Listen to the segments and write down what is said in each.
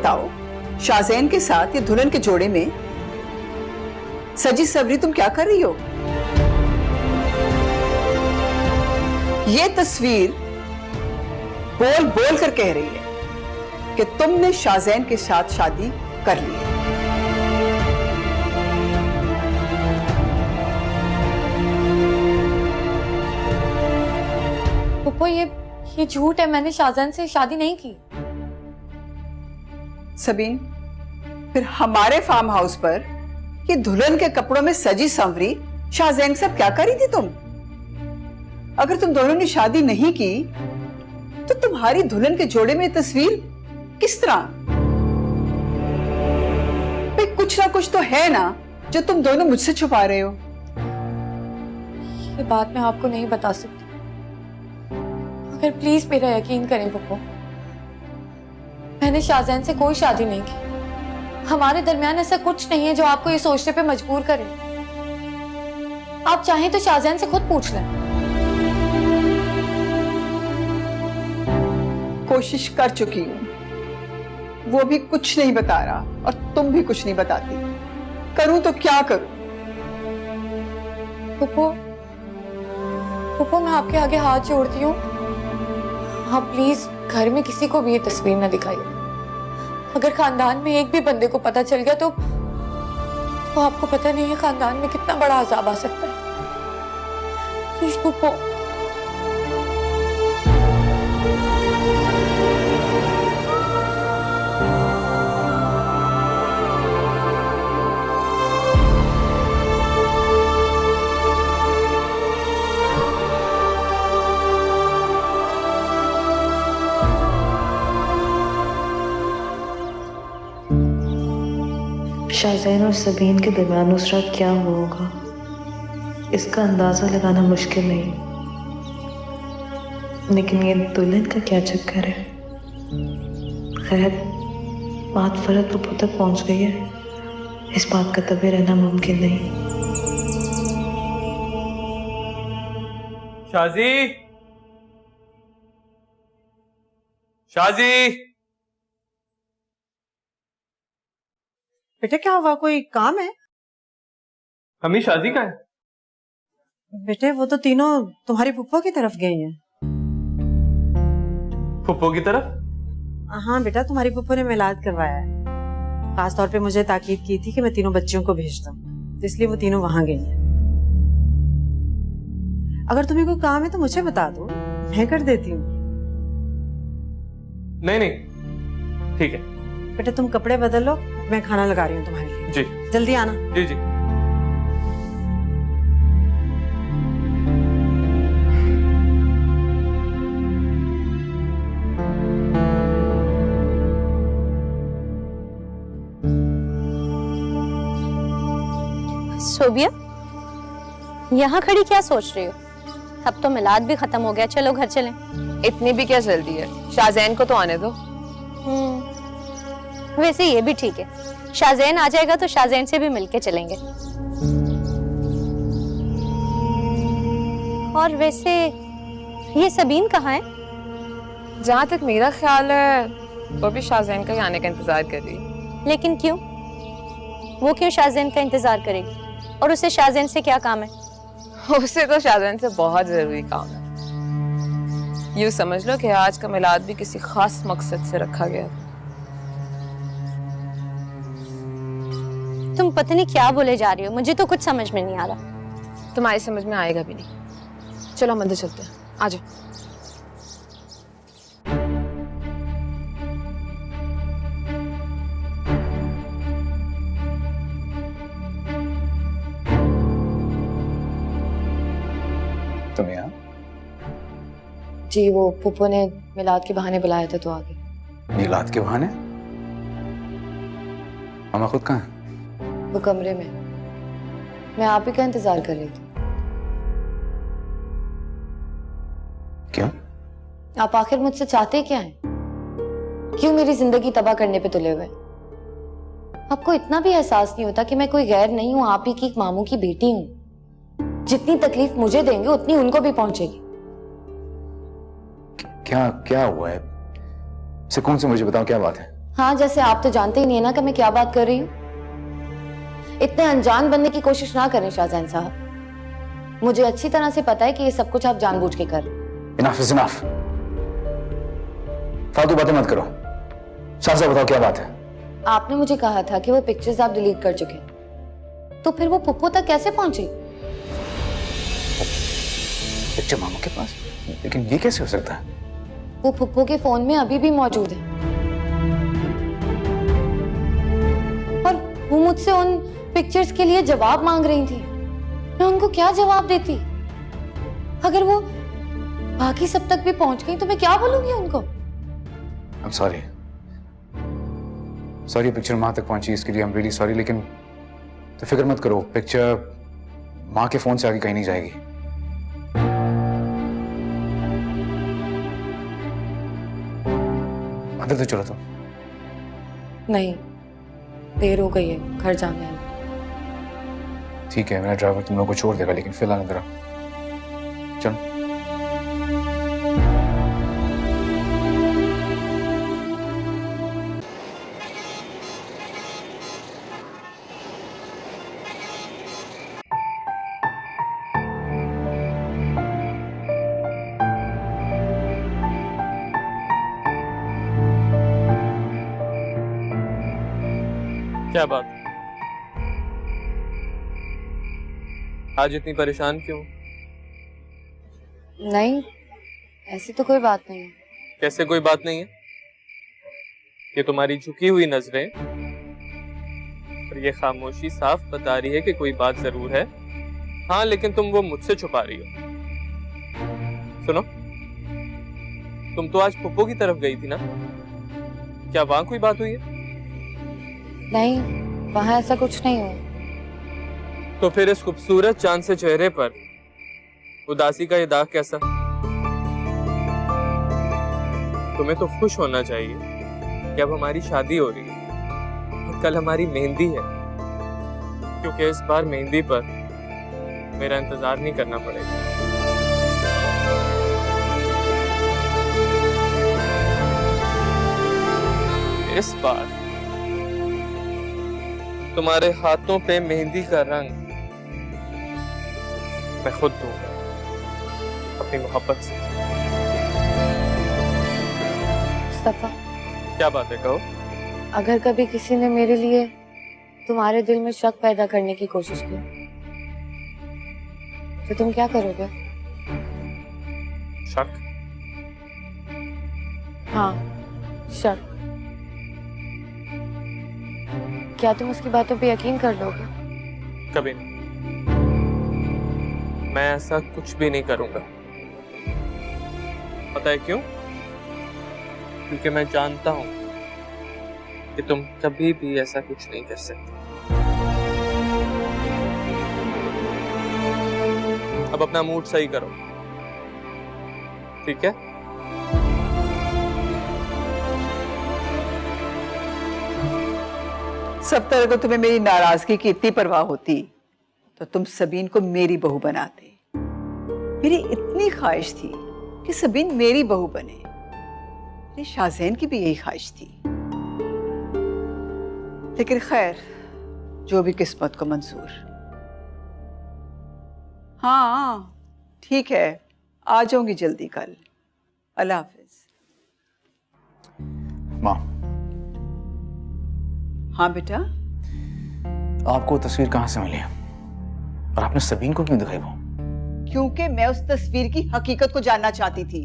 बताओ, शाज़ैन के साथ ये दुल्हन के जोड़े में सजी सवरी तुम क्या कर रही हो? ये तस्वीर बोल बोल कर कह रही है कि तुमने शाज़ैन के साथ शादी कर ली है। पप्पो ये झूठ है, मैंने शाज़ैन से शादी नहीं की। सबीन, फिर हमारे फार्म हाउस पर ये दुल्हन के कपड़ों में सजी संवरी शाज़ैन के साथ क्या करी थी तुम? अगर तुम दोनों ने शादी नहीं की तो तुम्हारी दुल्हन के जोड़े में तस्वीर किस तरह? भाई कुछ ना कुछ तो है ना जो तुम दोनों मुझसे छुपा रहे हो। ये बात मैं आपको नहीं बता सकती, मगर प्लीज मेरा यकीन करें पप्पो, मैंने शाज़ैन से कोई शादी नहीं की। हमारे दरमियान ऐसा कुछ नहीं है जो आपको ये सोचने पे मजबूर करे। आप चाहें तो शाज़ैन से खुद पूछ लें। कोशिश कर चुकी हूं, वो भी कुछ नहीं बता रहा और तुम भी कुछ नहीं बताती। करूं तो क्या करूं? पप्पो, पप्पो मैं आपके आगे हाथ जोड़ती हूँ, आप प्लीज घर में किसी को भी ये तस्वीर न दिखाइए। अगर खानदान में एक भी बंदे को पता चल गया तो आपको पता नहीं है खानदान में कितना बड़ा अजाब आ सकता है। प्लीज पप्पो। शाज़ैन और सबीन के दरमियान उस रात क्या हुआ होगा, इसका अंदाजा लगाना मुश्किल नहीं, लेकिन ये दुल्हन का क्या चक्कर है? खैर, बात फरहत पप्पो तक पहुंच गई है, इस बात का दबे रहना मुमकिन नहीं। शाजी, शाजी, बेटे क्या हुआ, कोई काम है? हमी शाजी का है। बेटे वो तो तीनों तुम्हारी फुप्पो की तरफ गई हैं। फुप्पो की तरफ? हाँ बेटा, तुम्हारी फुप्पो ने मिलाद करवाया है। खास तौर पे मुझे ताकीद की थी कि मैं तीनों बच्चियों को भेज दूं, तो इसलिए वो तीनों वहां गई हैं। अगर तुम्हें कोई काम है तो मुझे बता दो, मैं कर देती हूँ। नहीं नहीं, ठीक है। बेटा तुम कपड़े बदल लो, मैं खाना लगा रही हूँ तुम्हारे लिए। जी जल्दी आना। जी जी। सोबिया, यहाँ खड़ी क्या सोच रही हो? अब तो मिलाद भी खत्म हो गया, चलो घर चलें। इतनी भी क्या जल्दी है? शाज़ैन को तो आने दो। वैसे ये भी ठीक है, शाज़ैन आ जाएगा तो शाज़ैन से भी मिलके चलेंगे। और वैसे ये सबीन कहाँ है? जहाँ तक मेरा ख्याल है वो भी शाज़ैन का ही आने का इंतजार कर रही है। लेकिन क्यों? वो क्यों शाज़ैन का इंतजार करेगी? और उसे शाज़ैन से क्या काम है? उसे तो शाज़ैन से बहुत जरूरी काम है। यूँ समझ लो कि आज का मिलाद भी किसी खास मकसद से रखा गया था। तुम पता नहीं क्या बोले जा रही हो, मुझे तो कुछ समझ में नहीं आ रहा। तुम्हारी समझ में आएगा भी नहीं। चलो हम अंदर चलते हैं, आ जाओ। तुम यहाँ? जी वो पुप्पो ने मिलाद के बहाने बुलाया था तो आ गए। मिलाद के बहाने? मामा खुद कहाँ है? वो कमरे में, मैं आप ही का इंतजार कर रही थी। क्यों? आप आखिर मुझसे चाहते क्या हैं? क्यों मेरी जिंदगी तबाह करने पे तुले हुए? आपको इतना भी एहसास नहीं होता कि मैं कोई गैर नहीं हूं, आप ही की एक मामू की बेटी हूं। जितनी तकलीफ मुझे देंगे उतनी उनको भी पहुंचेगी। क्या क्या हुआ है? सुकून से मुझे बताओ, क्या बात है? हाँ, जैसे आप तो जानते ही नहीं है ना कि मैं क्या बात कर रही हूँ। इतने अनजान बनने की कोशिश ना करें शाहजहान साहब। मुझे अच्छी तरह से पता है कि ये सब कुछ आप जानबूझ के कर रहे हैं। Enough is enough. फालतू बातें मत करो। साफ साफ बताओ क्या बात है। आपने मुझे कहा था कि वो पिक्चर्स आप डिलीट कर चुके हैं, तो फिर वो पुप्पो तक कैसे पहुंची? पिक्चर मामू के पास? लेकिन ये कैसे हो सकता है? वो पुप्पो के फोन में अभी भी मौजूद है और वो मुझसे उन पिक्चर्स के लिए जवाब मांग रही थी। मैं उनको क्या जवाब देती? अगर वो बाकी सब तक भी पहुंच गई तो मैं क्या बोलूंगी उनको? I am sorry. Sorry picture माँ तक पहुंची इसके लिए। I am really sorry. लेकिन तो फिक्र मत करो, पिक्चर माँ के फोन से आगे कहीं नहीं जाएगी। अंदर तो चलो तुम। नहीं, देर हो गई है, घर जाना है। ठीक है, मेरा ड्राइवर तुम लोगों को छोड़ देगा, लेकिन फिलहाल अंदर आओ। चलो। क्या बात? आज इतनी परेशान क्यों? नहीं, ऐसी तो कोई बात नहीं है। कैसे कोई बात नहीं है? ये तुम्हारी झुकी हुई नजरें और ये खामोशी साफ बता रही है कि कोई बात जरूर है। हाँ, लेकिन तुम वो मुझसे छुपा रही हो। सुनो, तुम तो आज पुप्पो की तरफ गई थी ना? क्या वहां कोई बात हुई है? नहीं, वहां ऐसा कुछ नहीं हुआ। तो फिर इस खूबसूरत चांद से चेहरे पर उदासी का ये दाग कैसा? तुम्हें तो खुश होना चाहिए कि अब हमारी शादी हो रही है और कल हमारी मेहंदी है, क्योंकि इस बार मेहंदी पर मेरा इंतजार नहीं करना पड़ेगा। इस बार तुम्हारे हाथों पे मेहंदी का रंग मैं खुद दूंगा अपनी मोहब्बत से। मुस्तफा, क्या बात है, कहो। अगर कभी किसी ने मेरे लिए तुम्हारे दिल में शक पैदा करने की कोशिश की तो तुम क्या करोगे? शक? हाँ, शक। क्या तुम उसकी बातों पे यकीन कर लोगे? कभी नहीं। मैं ऐसा कुछ भी नहीं करूंगा। पता है क्यों? क्योंकि मैं जानता हूं कि तुम कभी भी ऐसा कुछ नहीं कर सकते। अब अपना मूड सही करो, ठीक है? सब तरह को तुम्हें मेरी नाराजगी की इतनी परवाह होती तो तुम सबीन को मेरी बहू बनाते। मेरी इतनी ख्वाहिश थी कि सबीन मेरी बहू बने। मेरी शाहजैन की भी यही ख्वाहिश थी, लेकिन खैर, जो भी किस्मत को मंजूर। हाँ ठीक है, आ जाऊंगी जल्दी कल। अल्लाह हाफिज। माँ, हाँ बेटा। आपको तस्वीर कहाँ से मिली और आपने सबीन को क्यों दिखाई वो? क्योंकि मैं उस तस्वीर की हकीकत को जानना चाहती थी,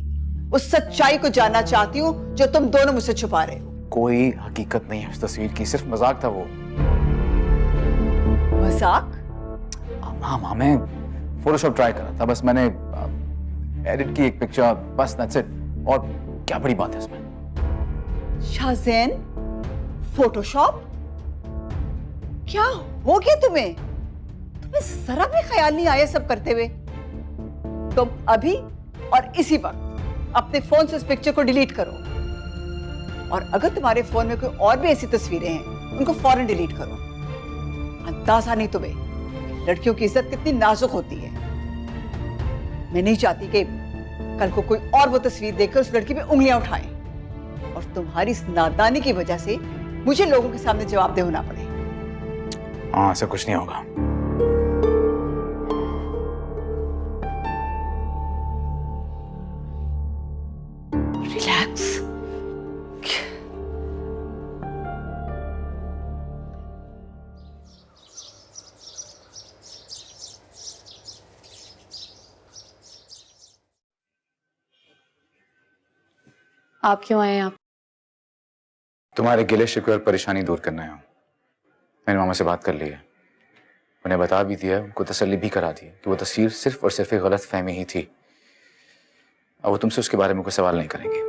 उस सच्चाई को जानना चाहती हूँ जो तुम दोनों मुझसे छुपा रहे हो। कोई हकीकत नहीं है उस तस्वीर की, सिर्फ मजाक था वो। मजाक? हाँ माँ, मैं फोटोशॉप ट्राई कर रहा था, बस मैंने एडिट की एक पिक्चर, बस दैट्स इट। और क्या बड़ी बात है इसमें? शाहजैन, फोटोशॉप? क्या हो गया तुम्हें? तुम्हें जरा भी ख्याल नहीं आया सब करते हुए? तुम अभी और इसी वक्त अपने फोन से उस पिक्चर को डिलीट करो, और अगर तुम्हारे फोन में कोई और भी ऐसी तस्वीरें हैं उनको फौरन डिलीट करो। अंदाजा नहीं तुम्हें लड़कियों की इज्जत कितनी नाजुक होती है। मैं नहीं चाहती कि कल को कोई और वो तस्वीर देखकर उस लड़की पे उंगलियां उठाए। और तुम्हारी इस नादानी की वजह से मुझे लोगों के सामने जवाबदेह होना पड़े। हाँ, ऐसा कुछ नहीं होगा। रिलैक्स। आप क्यों आए आप? तुम्हारे गिले शिकवे और परेशानी दूर करना है। मैंने मामा से बात कर ली है, उन्हें बता भी दिया है, उनको तसल्ली भी करा दी है कि वो तस्वीर सिर्फ और सिर्फ एक गलत फहमी ही थी। अब वो तुमसे उसके बारे में कोई सवाल नहीं करेंगे।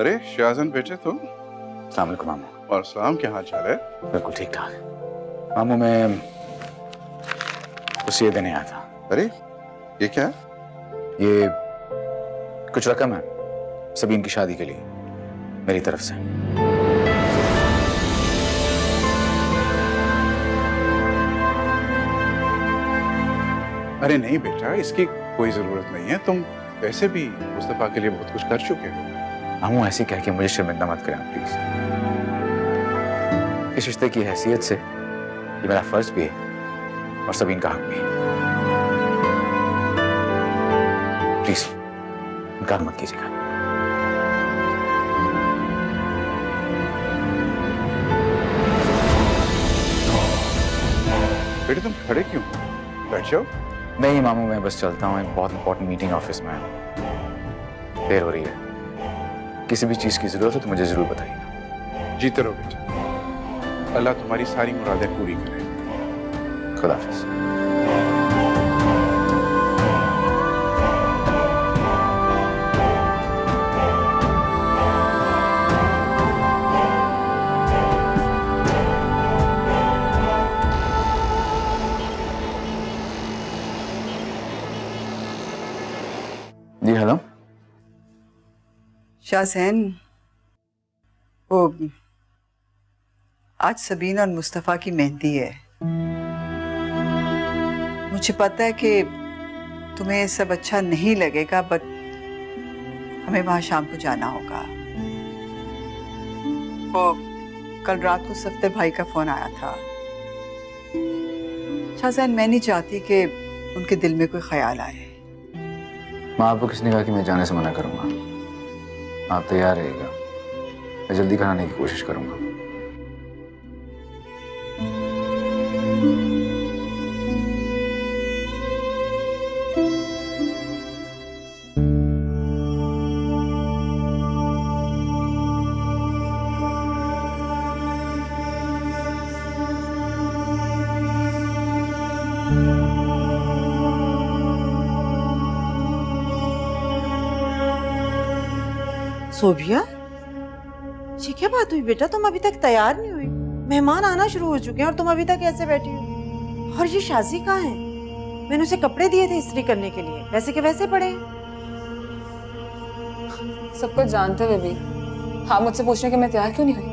अरे शाहजहान बेटे तुम? अस्सलाम वालेकुम मामू। और सलाम, क्या हाल चाल है? बिल्कुल ठीक ठाक। मामू मैं उसे ये देने आया था। अरे ये क्या? ये कुछ रकम है सबीन की शादी के लिए मेरी तरफ से। अरे नहीं बेटा, इसकी कोई जरूरत नहीं है। तुम वैसे भी मुस्तफा के लिए बहुत कुछ कर चुके हो। मामू ऐसे कह के मुझे शर्मिंदा मत करें प्लीज। इस रिश्ते की हैसियत से ये मेरा फर्ज भी है और सबीन का हक भी है। प्लीज इनकार मत कीजिएगा। बेटे तुम खड़े क्यों? बैठ जाओ। नहीं मामू, मैं बस चलता हूँ, एक बहुत इंपॉर्टेंट मीटिंग ऑफिस में है, देर हो रही है। किसी भी चीज की जरूरत हो तो मुझे जरूर बताइएगा। जीते रहो बेटा, अल्लाह तुम्हारी सारी मुरादें पूरी करे। खुदा हाफिज। जी हेलो। शाहजैन, वो आज सबीना और मुस्तफा की मेहंदी है। मुझे पता है कि तुम्हें सब अच्छा नहीं लगेगा, बट हमें वहां शाम को जाना होगा। वो कल रात को सफ्तर भाई का फोन आया था। शाहजैन, मैं नहीं चाहती कि उनके दिल में कोई ख्याल आए। माँ आपको किसने कहा कि मैं जाने से मना करूंगा? आप तैयार रहिएगा, मैं जल्दी घर आने की कोशिश करूंगा। सोभिया, ये क्या बात हुई बेटा? तुम अभी तक तैयार नहीं हुई? मेहमान आना शुरू हो चुके हैं और तुम अभी तक ऐसे बैठी हो। और ये शाजी कहाँ है? मैंने उसे कपड़े दिए थे इस्त्री करने के लिए, वैसे के वैसे पड़े हैं। सब कुछ जानते हुए भी हाँ मुझसे पूछने कि मैं तैयार क्यों नहीं हुई?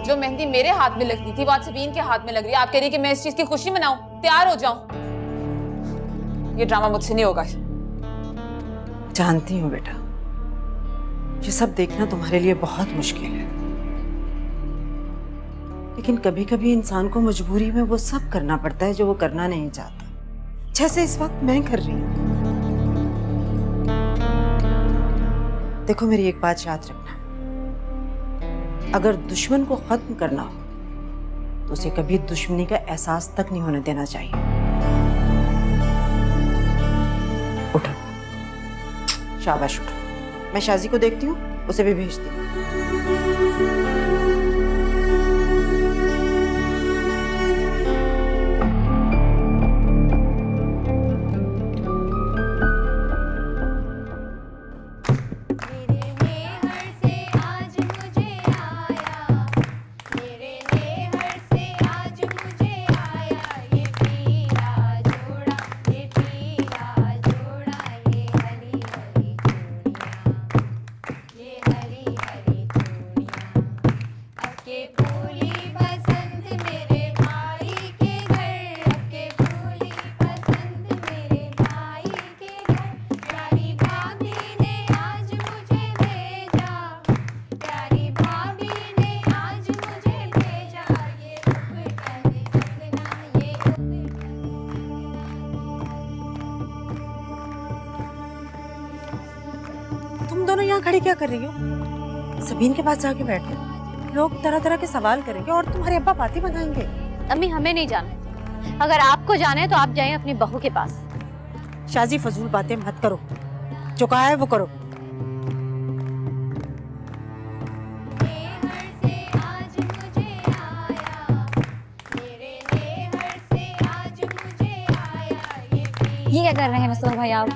जो मेहंदी मेरे हाथ में लगती थी वो आज सबीन के हाथ में लग रही है। आप कह रही कि मैं इस चीज की खुशी मनाऊं, तैयार हो जाऊं? ये ड्रामा मुझसे नहीं होगा। जानती हूँ बेटा, ये सब देखना तुम्हारे लिए बहुत मुश्किल है, लेकिन कभी कभी इंसान को मजबूरी में वो सब करना पड़ता है जो वो करना नहीं चाहता, जैसे इस वक्त मैं कर रही हूँ। देखो मेरी एक बात याद रखना, अगर दुश्मन को खत्म करना हो तो उसे कभी दुश्मनी का एहसास तक नहीं होने देना चाहिए। उठो, शाबाश उठो। मैं शाजी को देखती हूँ, उसे भी भेजती हूँ। यहाँ खड़ी क्या कर रही हो? सबीन के पास जाके बैठो, लोग तरह तरह के सवाल करेंगे और तुम्हारे अब्बा बातें बनाएंगे। अम्मी हमें नहीं जाना, अगर आपको जाना है तो आप जाएं अपनी बहू के पास। शाजी फजूल बातें मत करो, जो कहा है वो करो। ये क्या कर रहे हैं मुस्तफा भाई आप?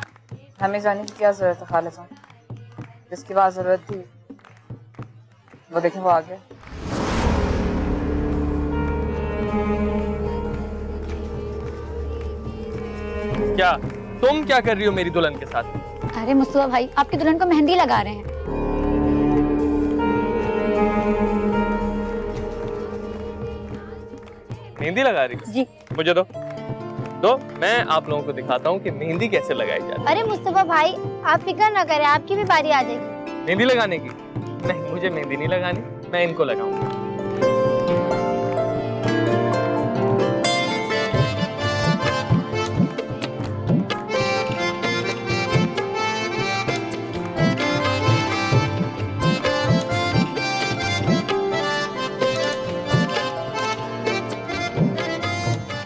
हमें जाने की क्या जरूरत है खाला जान, जिसकी बात जरूरत थी वो देखें वो आ गया। क्या तुम क्या कर रही हो मेरी दुल्हन के साथ? अरे मुस्तफा भाई, आपकी दुल्हन को मेहंदी लगा रहे हैं। मेहंदी लगा रही हो? जी। मुझे दो मैं आप लोगों को दिखाता हूँ कि मेहंदी कैसे लगाई जाती है। अरे मुस्तफा भाई, आप फिक्र ना करें, आपकी भी बारी आ जाएगी। मेहंदी लगाने की? नहीं, मुझे मेहंदी नहीं लगानी, मैं इनको लगाऊंगा।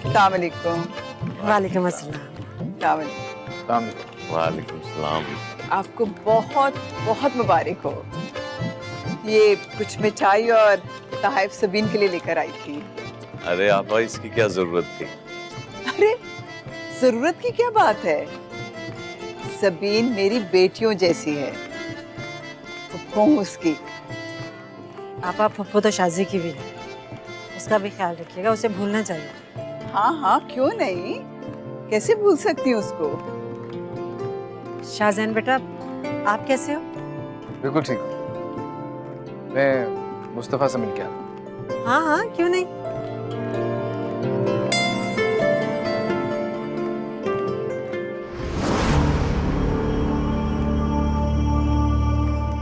अस्सलाम वालेकुम। वालेकुम अस्सलाम। अस्सलाम वालेकुम। वालेकुम सलाम। आपको बहुत बहुत मुबारक हो। ये कुछ मिठाई और तोहफे सबीन के लिए लेकर आई थी। अरे आपा, इसकी क्या जरूरत थी? अरे जरूरत की क्या बात है, सबीन मेरी बेटियों जैसी है, फुप्पो हूँ उसकी। आपा फुप्पो तो शाजी की भी है, उसका भी ख्याल रखिएगा, उसे भूलना चाहिए। हाँ हाँ क्यों नहीं, कैसे भूल सकती हूँ उसको। शाहजैन बेटा, आप कैसे हो? बिल्कुल ठीक हूँ। मैं मुस्तफ़ा से मिल के आता। हाँ हाँ क्यों नहीं।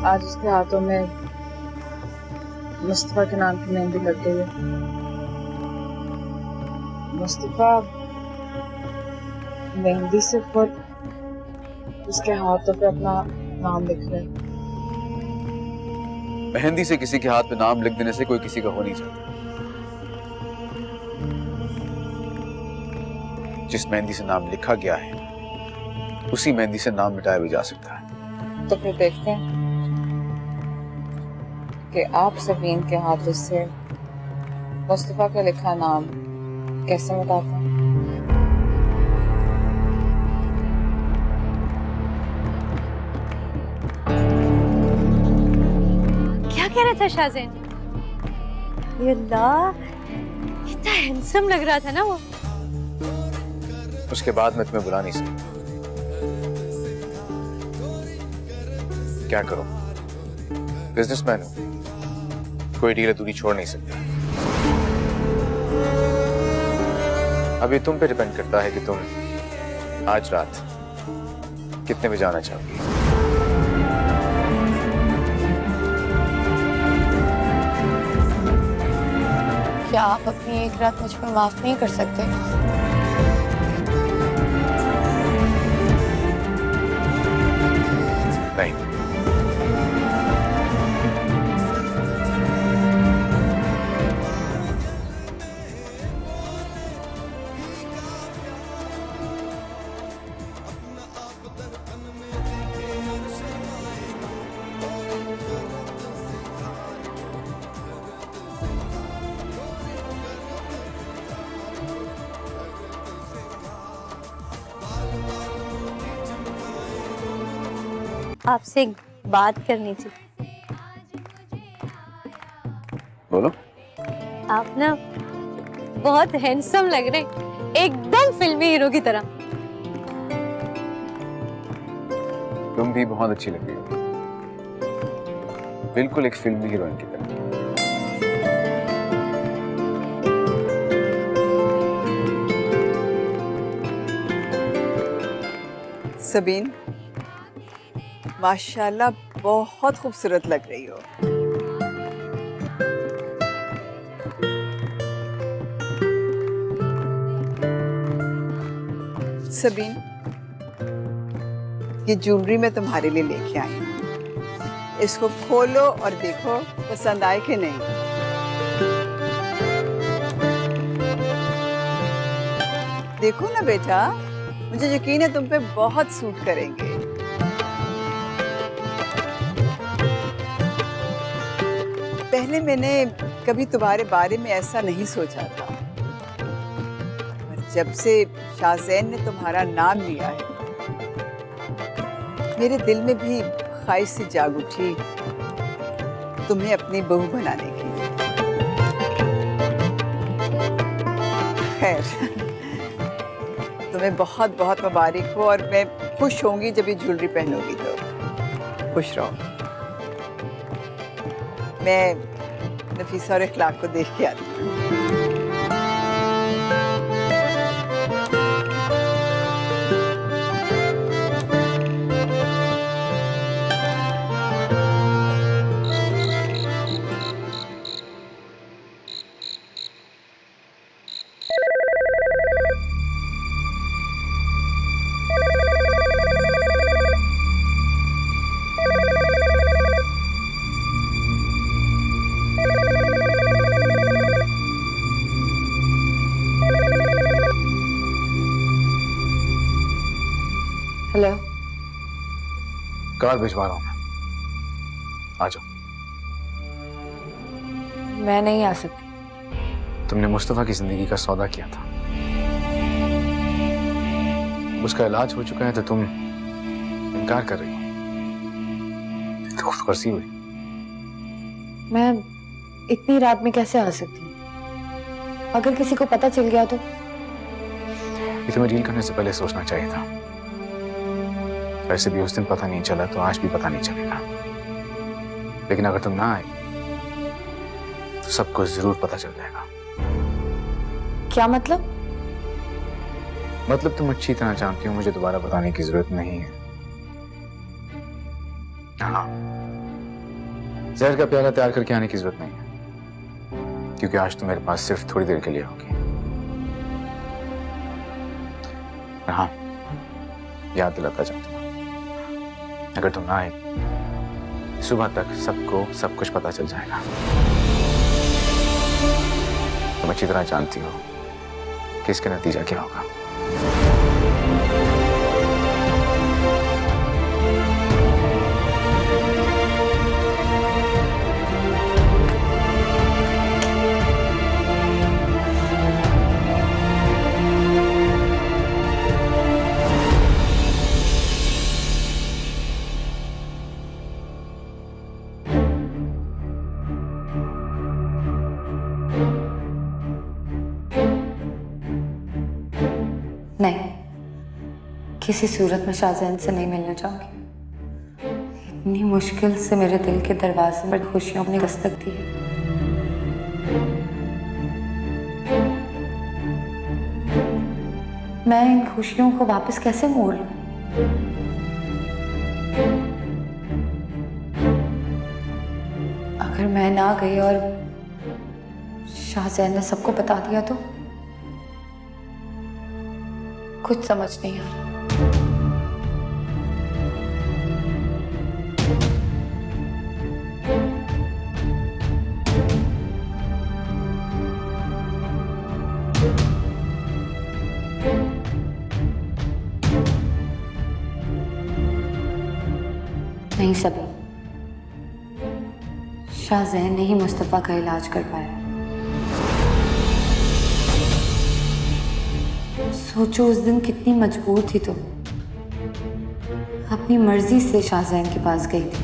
आज उसके हाथों में मुस्तफा के नाम की मेहंदी लग गई है। मुस्तफा मेहंदी से खुद उसके हाथों पे अपना नाम लिख रहे हैं। मेहंदी से किसी के हाथ पे नाम लिख देने से कोई किसी का हो नहीं सकता। जिस मेहंदी से नाम लिखा गया है उसी मेहंदी से नाम मिटाया भी जा सकता है। तो फिर देखते हैं कि आप सबीन के हाथों से मुस्तफा का लिखा नाम कैसे मिटाते हैं। क्या कह रहा था शाहजैन? ये अल्लाह, कितना हैंडसम लग रहा था ना वो। उसके बाद मैं तुम्हें बुला नहीं सकता। क्या करूं, बिजनेसमैन हूं, कोई डील अधूरी छोड़ नहीं सकता। अभी तुम पे डिपेंड करता है कि तुम आज रात कितने बजे आना चाहोगी। क्या आप अपनी एक रात मुझ पर माफ नहीं कर सकते? नहीं, आपसे एक बात करनी थी। बोलो। आप ना बहुत हैंडसम लग रहे, एकदम फिल्मी हीरो की तरह। तुम भी बहुत अच्छी लग रही हो, बिल्कुल एक फिल्मी हीरोइन की तरह। सबीन, माशाल्लाह बहुत खूबसूरत लग रही हो। सबीन, ये ज्वेलरी मैं तुम्हारे लिए लेके आई हूँ। इसको खोलो और देखो पसंद आए कि नहीं। देखो ना बेटा, मुझे यकीन है तुम पे बहुत सूट करेंगे। पहले मैंने कभी तुम्हारे बारे में ऐसा नहीं सोचा था, पर जब से शाहज़ैन ने तुम्हारा नाम लिया है मेरे दिल में भी ख्वाहिश सी जाग उठी तुम्हें अपनी बहू बनाने की। खैर, तुम्हें बहुत बहुत मुबारक हो और मैं खुश होंगी जब ये ज्वेलरी पहनोगी तो। खुश रहो। मैं नफीसा और इखलाक को देख के आती हूँ। हेलो। कार भिजवा रहा हूँ मैं, आ जाओ। मैं नहीं आ सकती। तुमने मुस्तफा की जिंदगी का सौदा किया था, उसका इलाज हो चुका है तो तुम इनकार कर रही हो, तो खुदगर्जी हुई। मैं इतनी रात में कैसे आ सकती हूँ? अगर किसी को पता चल गया तो? ये तुम्हें डील करने से पहले सोचना चाहिए था। वैसे भी उस दिन पता नहीं चला तो आज भी पता नहीं चलेगा, लेकिन अगर तुम ना आए तो सबको जरूर पता चल जाएगा। क्या मतलब? मतलब तुम अच्छी तरह जानती हो, मुझे दोबारा बताने की जरूरत नहीं है। हाँ, जहर का प्याला तैयार करके आने की जरूरत नहीं है, क्योंकि आज तो मेरे पास सिर्फ थोड़ी देर के लिए होगी। हाँ, याद दिलाता जाऊँ, अगर तुम ना आए सुबह तक सबको सब कुछ पता चल जाएगा। तुम अच्छी तरह जानती हो कि इसका नतीजा क्या होगा। नहीं, किसी सूरत में शाहज़ैन से नहीं मिलना चाहूंगी। इतनी मुश्किल से मेरे दिल के दरवाजे पर खुशियों ने दस्तक दी है। मैं इन खुशियों को वापस कैसे मोड़ लूं? अगर मैं ना गई और शाहज़ैन ने सबको बता दिया तो? कुछ समझ नहीं आ रहा। नहीं सभी, शाहज़ैन ने ही मुस्तफ़ा का इलाज कर पाया। सोचो उस दिन कितनी मजबूर थी तुम, अपनी मर्जी से शाहज़ैन के पास गई थी।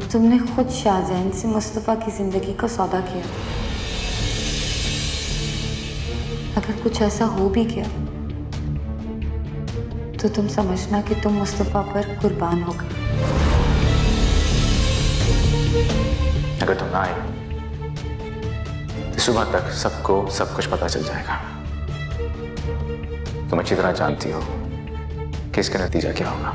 तुमने खुद शाहज़ैन से मुस्तफ़ा की जिंदगी का सौदा किया। अगर कुछ ऐसा हो भी गया तो तुम समझना कि तुम मुस्तफ़ा पर कुर्बान हो गए। अगर तुम ना आए तो सुबह तक सबको सब कुछ पता चल जाएगा। तुम अच्छी तरह जानती हो कि इसका नतीजा क्या होगा।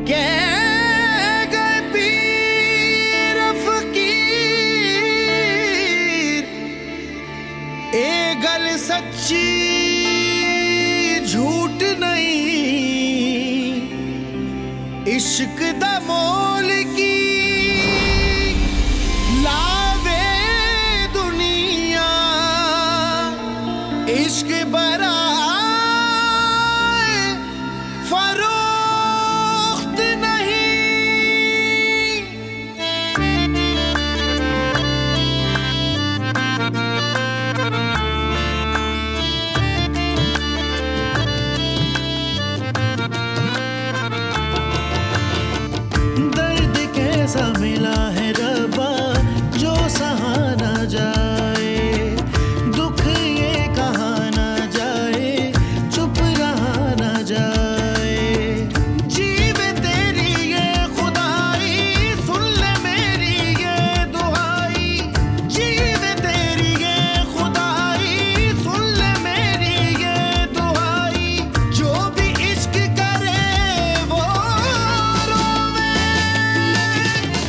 कह गए पीर फकीर ए गल सच्ची झूठ नहीं इश्क दा मोल की लावे दुनिया इश्क बराए फरोख्त नहीं। दर्द कैसा मिला है रब्बा जो सहा ना जाए, दुख ये कहा ना जाए, चुप रहा ना जाए। जीवे तेरी ये खुदाई सुन ले मेरी ये दुआई, जीवे तेरी ये खुदाई सुन ले मेरी ये दुआई। जो भी इश्क करे वो रोवे,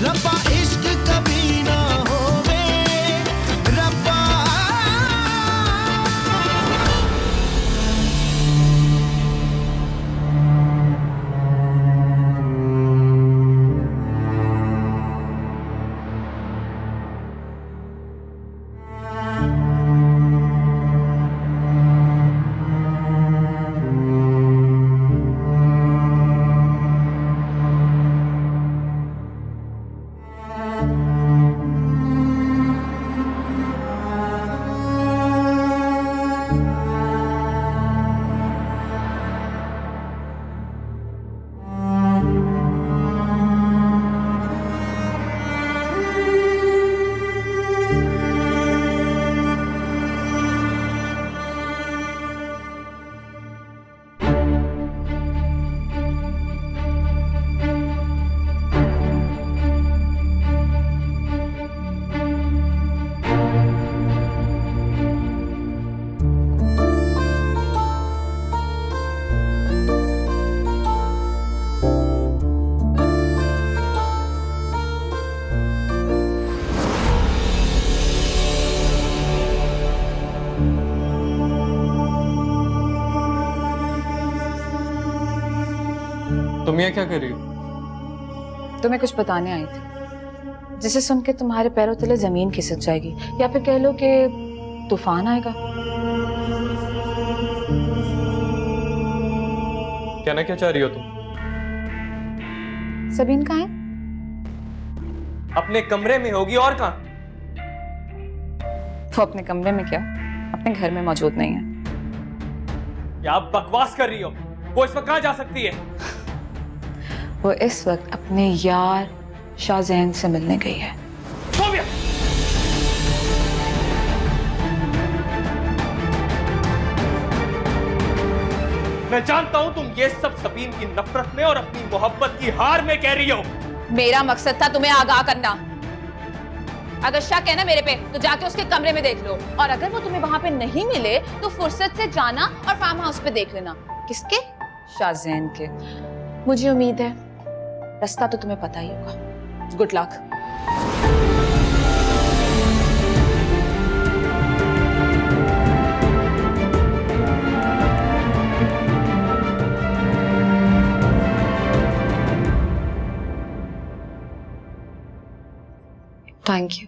रब्बा इश्क कभी ना होवे, रब्बा। तुम यहाँ क्या कर रही हो? तुम्हें कुछ बताने आई थी जिसे सुन के तुम्हारे पैरों तले जमीन खिसक जाएगी, या फिर कह लो कि तूफान आएगा। कहना क्या चाह रही हो तुम? सबीन कहाँ है? अपने कमरे में होगी, और कहाँ? वो अपने कमरे में क्या, अपने घर में मौजूद नहीं है। क्या आप बकवास कर रही हो? वो इस वक्त कहाँ जा सकती है? वो इस वक्त अपने यार शाहजैन से मिलने गई है। सोफिया! मैं जानता हूं तुम ये सब सबीन की नफरत में और अपनी मोहब्बत की हार में कह रही हो। मेरा मकसद था तुम्हें आगाह करना। अगर शक है ना मेरे पे तो जाके उसके कमरे में देख लो, और अगर वो तुम्हें वहां पे नहीं मिले तो फुर्सत से जाना और फार्म हाउस पे देख लेना। किसके? शाहजैन के। मुझे उम्मीद है रास्ता तो तुम्हें पता ही होगा। Good luck. Thank you.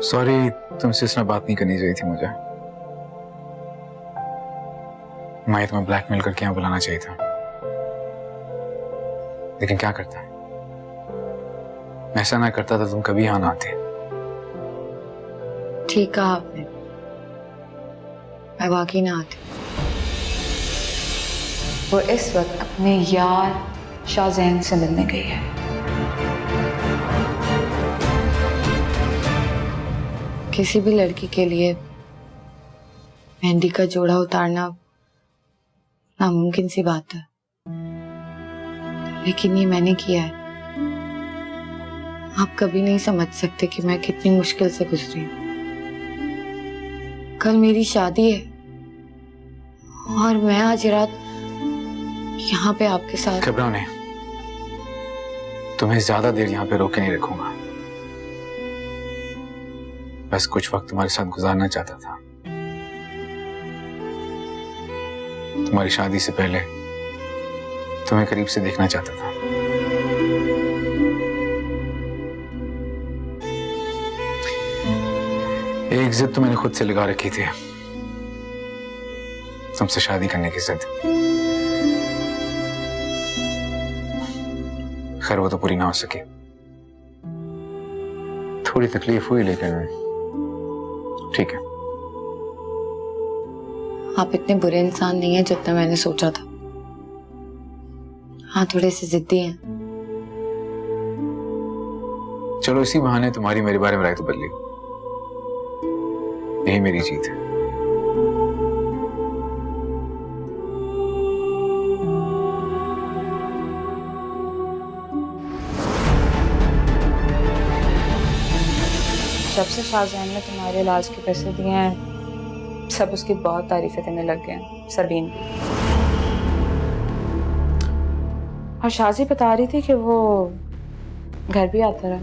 Sorry, तुमसे इस तरह बात नहीं करनी चाहिए थी मुझे। मैं तुम्हें ब्लैकमेल करके यहाँ बुलाना चाहिए था, लेकिन क्या करता, मैं ऐसा ना करता तो तुम कभी यहाँ ना आते। ठीक कहा आपने, मैं वाकई ना आती। वो इस वक्त अपने यार शाहजैन से मिलने गई है। किसी भी लड़की के लिए मेहंदी का जोड़ा उतारना नामुमकिन सी बात है, लेकिन ये मैंने किया है। आप कभी नहीं समझ सकते कि मैं कितनी मुश्किल से गुजरी हूं। कल मेरी शादी है और मैं आज रात यहाँ पे आपके साथ। घबराओ नहीं, तुम्हें ज्यादा देर यहाँ पे रोक के नहीं रखूंगा। बस कुछ वक्त तुम्हारे साथ गुजारना चाहता था। तुम्हारी शादी से पहले तुम्हें करीब से देखना चाहता था। एक जिद तो मैंने खुद से लगा रखी थी, तुमसे शादी करने की जिद। खैर वो तो पूरी ना हो सकी, थोड़ी तकलीफ हुई, लेकिन ठीक है। आप इतने बुरे इंसान नहीं हैं जितना मैंने सोचा था। हाँ, थोड़े से जिद्दी हैं। चलो इसी बहाने तुम्हारी मेरे बारे में राय तो बदली, यही मेरी जीत है। जब से शाहजहान ने तुम्हारे इलाज के पैसे दिए हैं, सब उसकी बहुत तारीफें करने लग गए हैं, सबीन की। और शाजी बता रही थी कि वो घर भी आता रहा।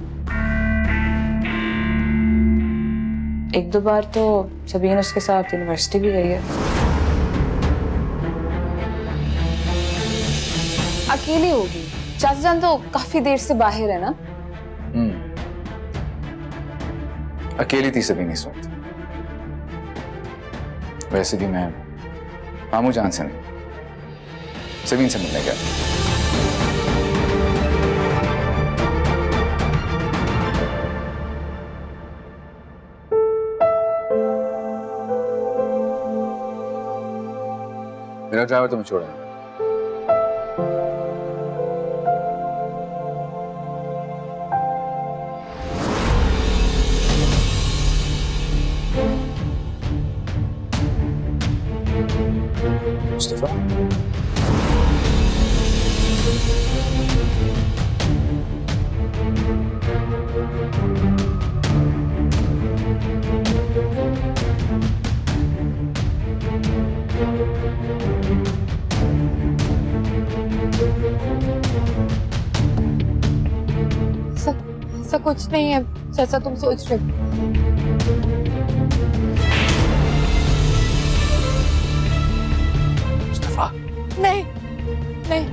एक दो बार तो सबीन उसके साथ यूनिवर्सिटी भी गई है। अकेली होगी, चाचा जान तो काफी देर से बाहर है ना। अकेली थी सबीन इस वक्त। वैसे भी मैं मामू जान से नहीं, सबीन से मिलने गया। मेरा ड्राइवर तुम्हें छोड़ा है। मुस्तफा, ऐसा कुछ नहीं है जैसा तुम सोच रहे हो। मुस्तफा, नहीं नहीं